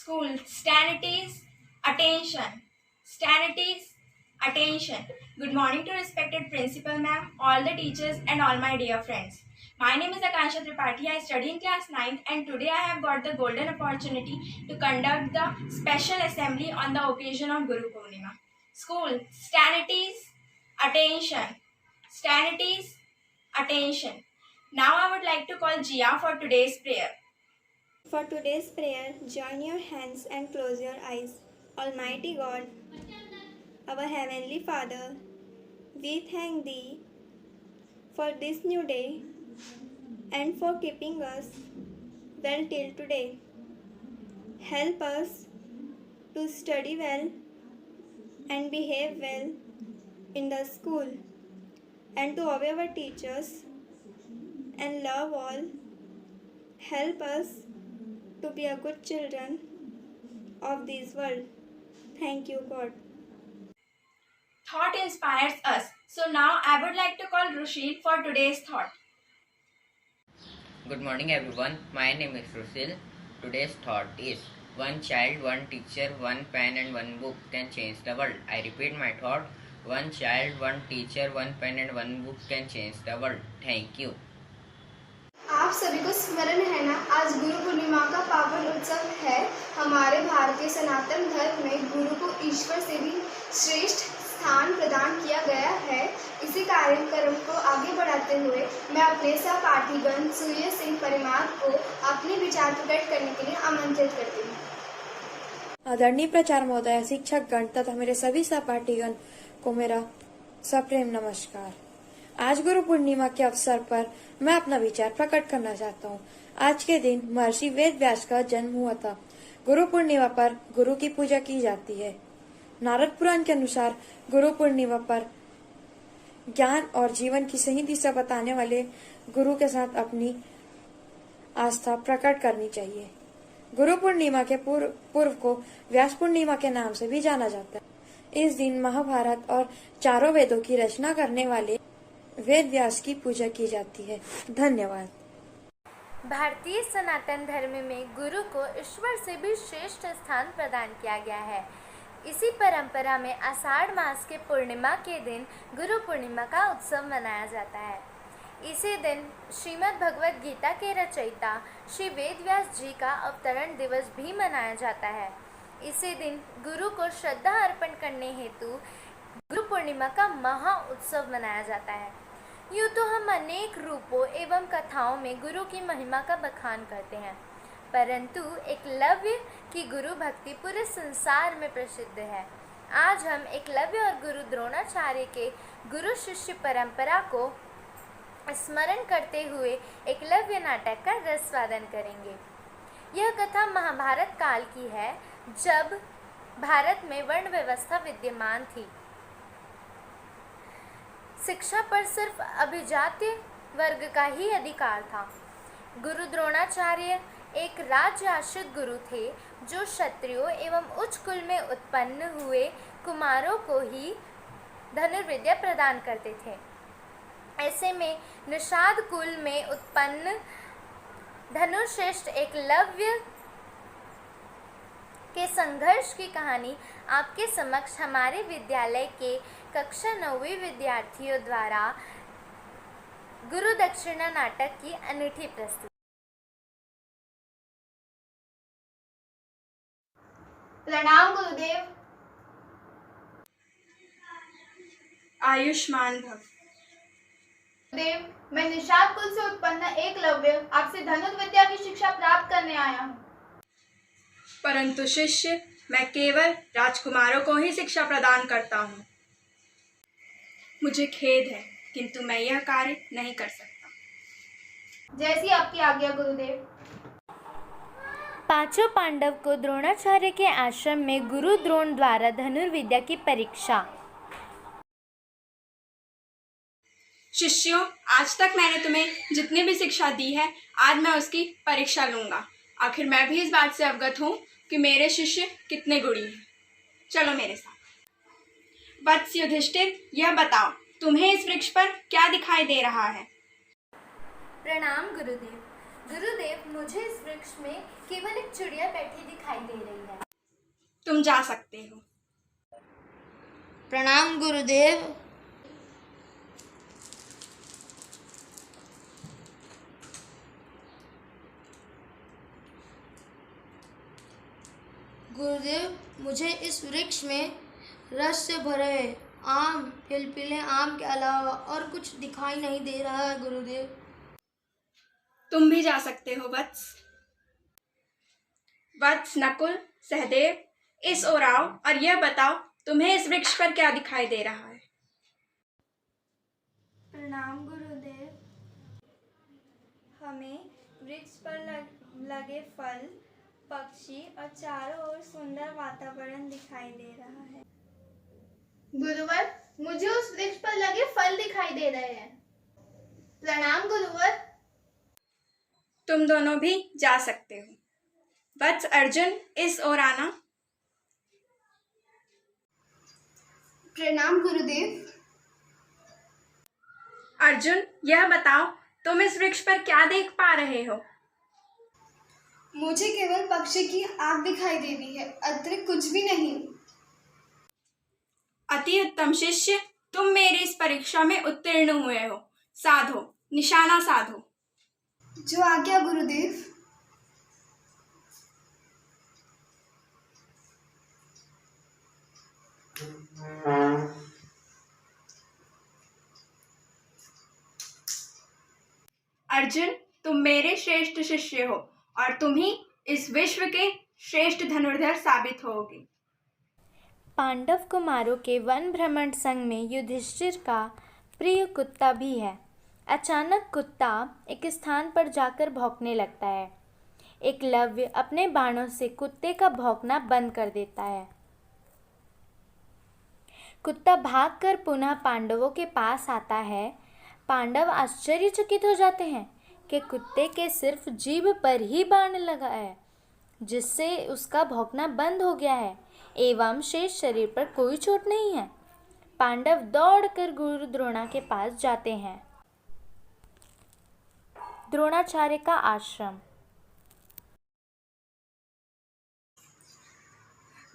School, stand at ease, attention. Stand at ease, attention. Good morning to respected principal ma'am, all the teachers and all my dear friends. My name is Akansha Tripathi. I study in class 9th and today I have got the golden opportunity to conduct the special assembly on the occasion of Guru Purnima. School, stand at ease, attention. Stand at ease, attention. Now I would like to call Jia for today's prayer. For today's prayer, join your hands and close your eyes. Almighty God, our Heavenly Father, we thank Thee for this new day and for keeping us well till today. Help us to study well and behave well in the school and to obey our teachers and love all. Help us to be a good children of this world. Thank you, God. Thought inspires us. So now I would like to call Rushil for today's thought. Good morning everyone, my name is Rushil. Today's thought is one child, one teacher, one pen and one book can change the world. I repeat my thought, one child, one teacher, one pen and one book can change the world. Thank you. आप सभी को स्मरण है ना, आज गुरु पूर्णिमा का पावन उत्सव है। हमारे भारतीय सनातन धर्म में गुरु को ईश्वर से भी श्रेष्ठ स्थान प्रदान किया गया है। इसी कार्यक्रम को आगे बढ़ाते हुए मैं अपने सहपाठीगण सूर्य सिंह परिवार को अपने विचार प्रकट करने के लिए आमंत्रित करती हूँ। आदरणीय प्राचार्य महोदय, शिक्षक गण तथा मेरे सभी सहपाठीगण को मेरा सप्रेम नमस्कार। आज गुरु पूर्णिमा के अवसर पर मैं अपना विचार प्रकट करना चाहता हूँ। आज के दिन महर्षि वेद व्यास का जन्म हुआ था। गुरु पूर्णिमा पर गुरु की पूजा की जाती है। नारद पुराण के अनुसार गुरु पूर्णिमा पर ज्ञान और जीवन की सही दिशा बताने वाले गुरु के साथ अपनी आस्था प्रकट करनी चाहिए। गुरु पूर्णिमा के पूर्व को व्यास पूर्णिमा के नाम से भी जाना जाता है। इस दिन महाभारत और चारों वेदों की रचना करने वाले वेद व्यास की पूजा की जाती है। धन्यवाद। भारतीय सनातन धर्म में गुरु को ईश्वर से भी श्रेष्ठ स्थान प्रदान किया गया है। इसी परंपरा में आषाढ़ मास के पूर्णिमा के दिन गुरु पूर्णिमा का उत्सव मनाया जाता है। इसी दिन श्रीमद् भगवद गीता के रचयिता श्री वेद व्यास जी का अवतरण दिवस भी मनाया जाता है। इसी दिन गुरु को श्रद्धा अर्पण करने हेतु गुरु पूर्णिमा का महा उत्सव मनाया जाता है। यूँ तो हम अनेक रूपों एवं कथाओं में गुरु की महिमा का बखान करते हैं, परंतु एकलव्य की गुरु भक्ति पूरे संसार में प्रसिद्ध है। आज हम एकलव्य और गुरु द्रोणाचार्य के गुरु शिष्य परंपरा को स्मरण करते हुए एकलव्य नाटक का रसवादन करेंगे। यह कथा महाभारत काल की है, जब भारत में वर्ण व्यवस्था विद्यमान थी। शिक्षा पर सिर्फ अभिजात्य वर्ग का ही अधिकार था। गुरु द्रोणाचार्य एक राज्य आश्रित गुरु थे, जो क्षत्रियों एवं उच्च कुल में उत्पन्न हुए कुमारों को ही धनुर्विद्या प्रदान करते थे। ऐसे में निषाद कुल में उत्पन्न धनुर्श्रेष्ठ एकलव्य के संघर्ष की कहानी आपके समक्ष हमारे विद्यालय के कक्षा 9वीं विद्यार्थियों द्वारा गुरु दक्षिणा नाटक की अनूठी प्रस्तुति। प्रणाम गुरुदेव। आयुष्मान भव। गुरुदेव, मैं निषाद कुल से उत्पन्न एकलव्य आपसे धनुर्विद्या की शिक्षा प्राप्त करने आया हूँ। परंतु शिष्य, मैं केवल राजकुमारों को ही शिक्षा प्रदान करता हूँ। मुझे खेद है, किंतु मैं यह कार्य नहीं कर सकता। जैसी आपकी आज्ञा गुरुदेव। पांचों पांडव को द्रोणाचार्य के आश्रम में गुरु द्रोण द्वारा धनुर्विद्या की परीक्षा। शिष्यों, आज तक मैंने तुम्हें जितनी भी शिक्षा दी है, आज मैं उसकी परीक्षा लूंगा। आखिर मैं भी इस बात से अवगत हूँ कि मेरे शिष्य कितने गुणी हैं। चलो मेरे साथ। वत्स युधिष्ठिर, यह बताओ, तुम्हें इस वृक्ष पर क्या दिखाई दे रहा है? प्रणाम गुरुदेव। गुरुदेव, मुझे इस वृक्ष में केवल एक चिड़िया बैठी दिखाई दे रही है। तुम जा सकते हो। प्रणाम गुरुदेव। गुरुदेव, मुझे इस वृक्ष में रस से भरे आम, पिलपिले आम के अलावा और कुछ दिखाई नहीं दे रहा है गुरुदेव। तुम भी जा सकते हो वत्स। वत्स, नकुल, सहदेव, इस ओर आओ और यह बताओ तुम्हें इस वृक्ष पर क्या दिखाई दे रहा है। प्रणाम गुरुदेव। हमें वृक्ष पर लगे फल, पक्षी और चारों ओर सुंदर वातावरण दिखाई दे रहा है। गुरुवर, मुझे उस वृक्ष पर लगे फल दिखाई दे रहे हैं। प्रणाम गुरुवर। तुम दोनों भी जा सकते हो। वत्स, अर्जुन, इस ओर आना। प्रणाम गुरुदेव। अर्जुन, यह बताओ तुम इस वृक्ष पर क्या देख पा रहे हो। मुझे केवल पक्षी की आँख दिखाई दे रही है, अतिरिक्त कुछ भी नहीं। अति उत्तम शिष्य, तुम मेरी इस परीक्षा में उत्तीर्ण हुए हो। साधो, निशाना साधो। जो आज्ञा गुरुदेव। अर्जुन, तुम मेरे श्रेष्ठ शिष्य हो और तुम ही इस विश्व के श्रेष्ठ धनुर्धर साबित होगे। पांडव कुमारों के वन भ्रमण संग में युधिष्ठिर का प्रिय कुत्ता भी है। अचानक कुत्ता एक स्थान पर जाकर भौंकने लगता है। एकलव्य अपने बाणों से कुत्ते का भौंकना बंद कर देता है। कुत्ता भागकर पुनः पांडवों के पास आता है। पांडव आश्चर्यचकित हो जाते हैं कि कुत्ते के सिर्फ जीभ पर ही बाण लगा है, जिससे उसका भौंकना बंद हो गया है एवं शेष शरीर पर कोई चोट नहीं है। पांडव दौड़कर गुरु द्रोणा के पास जाते हैं। द्रोणाचार्य का आश्रम।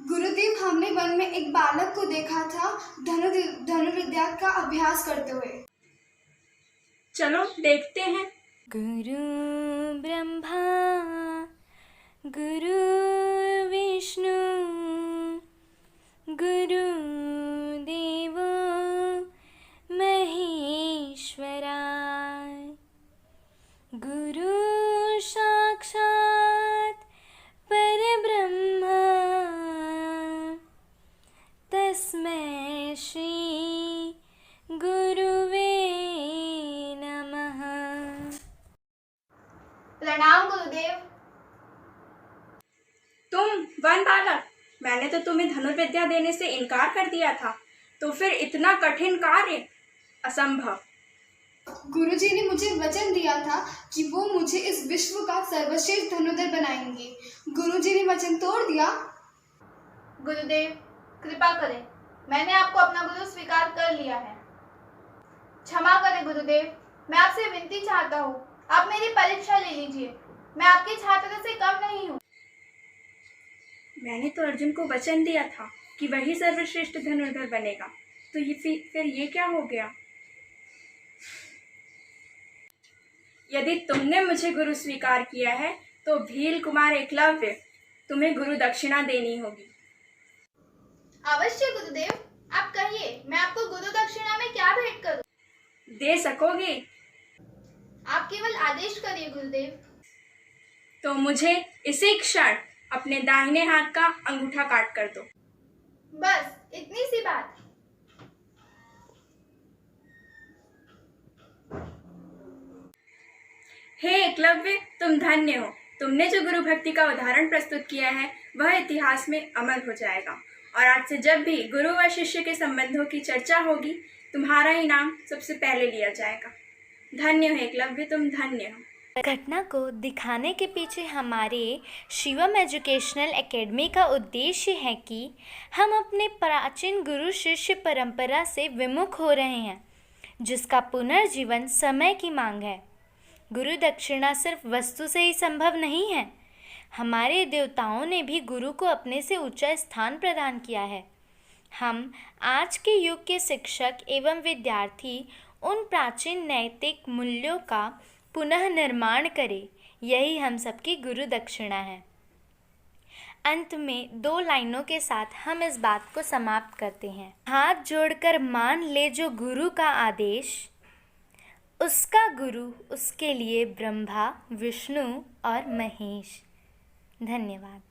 गुरुदेव, हमने वन में एक बालक को देखा था धनुर्विद्या का अभ्यास करते हुए। चलो देखते हैं। गुरु ब्रह्मा गुरु विष्णु गुरु देवो महेश्वरा गुरु साक्षात् परब्रह्मा तस्मै श्री गुरुवे नमः। प्रणाम गुरुदेव। तुम वन बालक, मैंने तो तुम्हें धनुर्विद्या देने से इनकार कर दिया था, तो फिर इतना कठिन कार्य? असंभव। गुरुजी ने मुझे वचन दिया था कि वो मुझे इस विश्व का सर्वश्रेष्ठ धनुर्धर बनाएंगे। गुरुजी ने वचन तोड़ दिया। गुरुदेव, कृपा करें, मैंने आपको अपना गुरु स्वीकार कर लिया है। क्षमा करें गुरुदेव, मैं आपसे विनती चाहता हूँ, आप मेरी परीक्षा ले लीजिए। मैं आपके छात्र से कम नहीं हूँ। मैंने तो अर्जुन को वचन दिया था कि वही सर्वश्रेष्ठ धनुर्धर बनेगा, तो ये फिर ये क्या हो गया? यदि तुमने मुझे गुरु स्वीकार किया है तो भील कुमार एकलव्य, तुम्हें गुरु दक्षिणा देनी होगी। अवश्य गुरुदेव, आप कहिए, मैं आपको गुरु दक्षिणा में क्या भेंट करूं? दे सकोगे? आप केवल आदेश करिए गुरुदेव। तो मुझे इसी क्षण अपने दाहिने हाथ का अंगूठा काट कर दो। बस इतनी सी बात। हे एकलव्य, तुम धन्य हो। तुमने जो गुरु भक्ति का उदाहरण प्रस्तुत किया है वह इतिहास में अमर हो जाएगा, और आज से जब भी गुरु व शिष्य के संबंधों की चर्चा होगी तुम्हारा ही नाम सबसे पहले लिया जाएगा। धन्य हो एकलव्य, तुम धन्य हो। घटना को दिखाने के पीछे हमारे शिवम एजुकेशनल एकेडमी का उद्देश्य है कि हम अपने प्राचीन गुरु शिष्य परंपरा से विमुख हो रहे हैं, जिसका पुनर्जीवन समय की मांग है। गुरु दक्षिणा सिर्फ वस्तु से ही संभव नहीं है। हमारे देवताओं ने भी गुरु को अपने से ऊंचा स्थान प्रदान किया है। हम आज के युग के शिक्षक एवं विद्यार्थी उन प्राचीन नैतिक मूल्यों का पुनः निर्माण करें, यही हम सबकी गुरु दक्षिणा है। अंत में 2 लाइनों के साथ हम इस बात को समाप्त करते हैं। हाथ जोड़कर मान ले जो गुरु का आदेश, उसका गुरु उसके लिए ब्रह्मा, विष्णु और महेश। धन्यवाद।